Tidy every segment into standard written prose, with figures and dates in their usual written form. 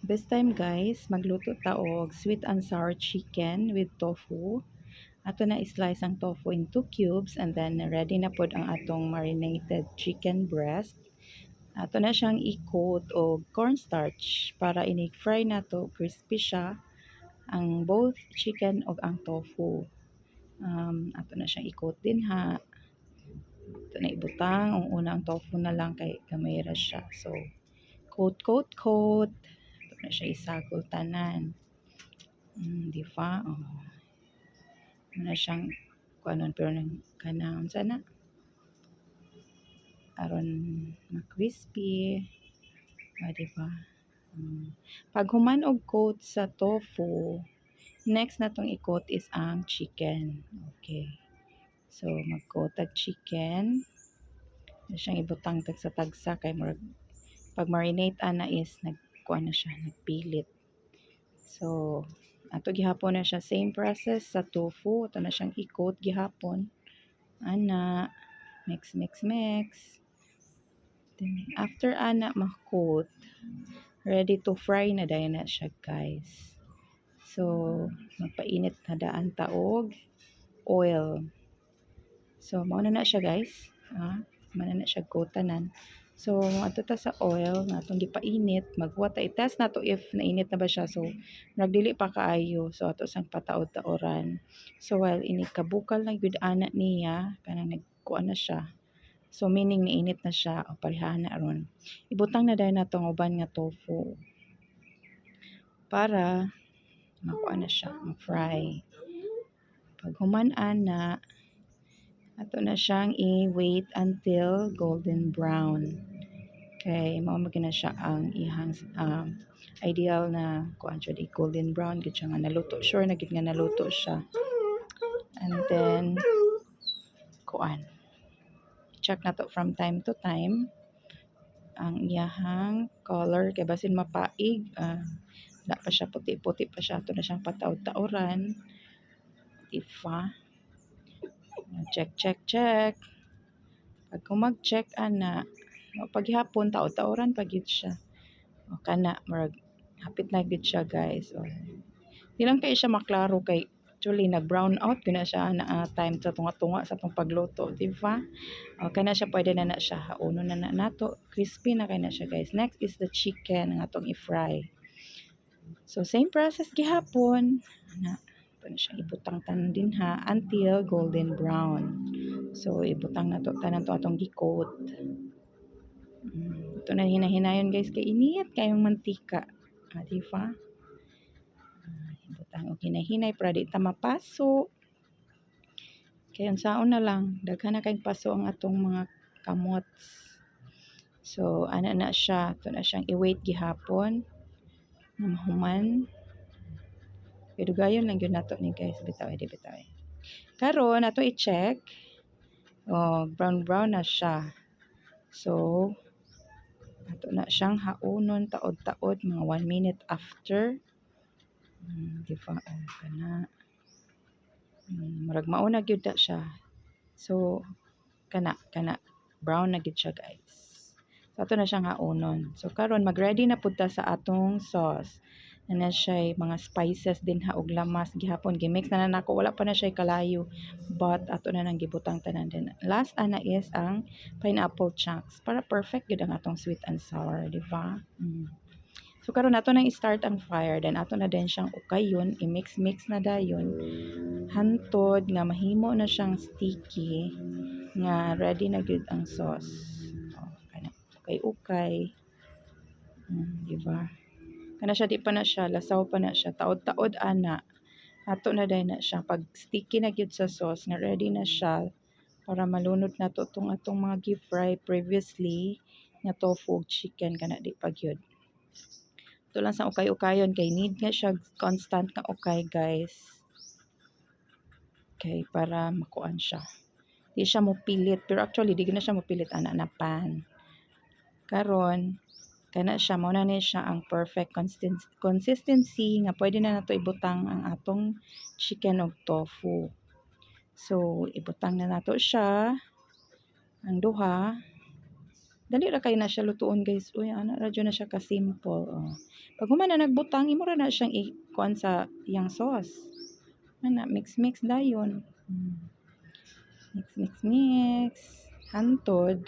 This time guys, magluto ta og sweet and sour chicken with tofu. Ato na slice ang tofu into cubes and then ready na pod ang atong marinated chicken breast. Ato na siyang i-coat og cornstarch para inig-fry na to crispy siya ang both chicken og ang tofu. Ato na siyang i-coat din ha. Ato na ibutang ang una ang tofu na lang kay gamay ra siya. So coat, coat, coat. Ito na siya isagol tanan. Di ba? Oh. Ano na siyang kuanon pero nang kanang sana aron ma-crispy. Di ba? Pag human og coat sa tofu, next na tong i-coat is ang chicken. Okay. So mag-coat ang chicken. Ano siyang ibutang tag sa tagsa kay murag pag marinate ana is nagkuan na siya, nagpilit. So, ato gihapon na siya same process sa tofu, ato na siyang i-coat gihapon. Ana, mix mix mix. Then after ana ma-coat, ready to fry na dayon na siya, guys. So, magpainit na daan ta og oil. So, mao na siya, guys. Mao na siya coatanan. So, ato ta sa oil na atong gipainit, maghuwat i-test na to if nainit na ba siya. So, nagdili pa kaayo. So, ato sang pataod-taoran. So, while inikabukal na gyud ana niya, kanang nagkuan na siya. So, meaning nainit na siya o pareha na ron. Ibutang na dayon natong uban nga tofu para makuan na siya, ma-fry. Pag human ana, ato na siyang i-wait until golden brown. Okay, mao magina siya ang ihang ideal na kuan siya di golden brown gid siya nga naluto. Sure na gid nga naluto siya. And then kuan. Check na to from time to time ang iyahang color kay basin mapaig, wala pa siya puti-puti pa siya. Ato na siyang pataod-taoran. Diba? Check, check, check. Pag mag-check ana, paghapon taod-taoran pa gid siya. O kana marag hapit na gid siya, guys. O, di lang kay siya maklaro kay actually nag-brown out gina siya na time sa tunga-tunga sa tong pagluto, di ba? O kana siya pwede na siya hauno na nato. Crispy na kay na siya, guys. Next is the chicken nga atong i-fry. So same process gihapon. Ana, ito na siya ibutang tanan din ha until golden brown. So ibutang na to tanan to atong gi-coat. Ito na hinahinayon, guys, kay init kayong mantika. Di ba? Ibutang og hinahinay para di ta mapaso. Kaya unsaon na lang, daghan na kayong paso ang atong mga kamots. So ana na siya, ito na siyang i-wait gihapon na mahuman. Pero gayon lang yun nato ni, guys. Bitaw, di bitaw. Karon ato i-check. Brown na siya. So, ato na siyang haunon taod-taod mga 1 minute after. Di ba? Kana. Marag mauna gyud ta siya. So, kana brown na gyud siya, guys. So, ato na siyang haunon. So, karon mag-ready na pud ta sa atong sauce. Na siya mga spices din ha og lamas gihapon gimix na nako, wala pa na siya kalayo but ato na nang gibutang tanan din. Last ana is ang pineapple chunks para perfect gid ang atong sweet and sour, di ba? So karon nato nang i-start ang fire, then ato na din siyang ukayon, i-mix na dayon hantod nga mahimo na siyang sticky nga ready na gyud ang sauce. Kana ukay-ukay. Di ba? Kana siya, di pa na siya, lasaw pa na siya, taod-taod ana. Ato na dahil na siya, pag sticky na gyud sa sauce, na ready na siya, para malunod na to itong atong mga gi-fry previously, nga tofu chicken, kana di pa gyud. Ito lang sa ukay-ukayon, kay need nga siya constant nga ukay, guys. Okay, para makuan siya. Di siya mo pilit, pero actually, di na siya mo pilit, ana na pan. Karon, kana siya, mao na ni siya ang perfect consistency nga pwede na nato ibutang ang atong chicken og tofu. So ibutang na nato siya ang duha. Dali ra kay na siya lutuon guys. Uy, ana ra jud na siya ka simple. Oh. Pag human na nagbutang, imo ra na siyang kuan sa iyang sauce. Ana mix dayon. Mix. Hantod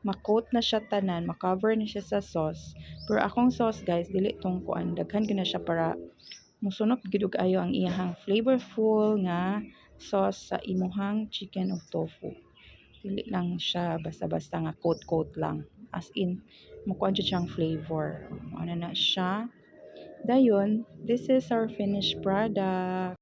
ma-coat na siya tanan, ma-cover na siya sa sauce. Pero akong sauce guys, dili tong kuan, daghan gyud na siya para musunod gid og ayo ang iyang flavorful nga sauce sa imuhang chicken o tofu. Dili lang siya basta-basta nga coat lang. As in, mukuan jud siyang flavor. Ano na siya. Dayon, this is our finished product.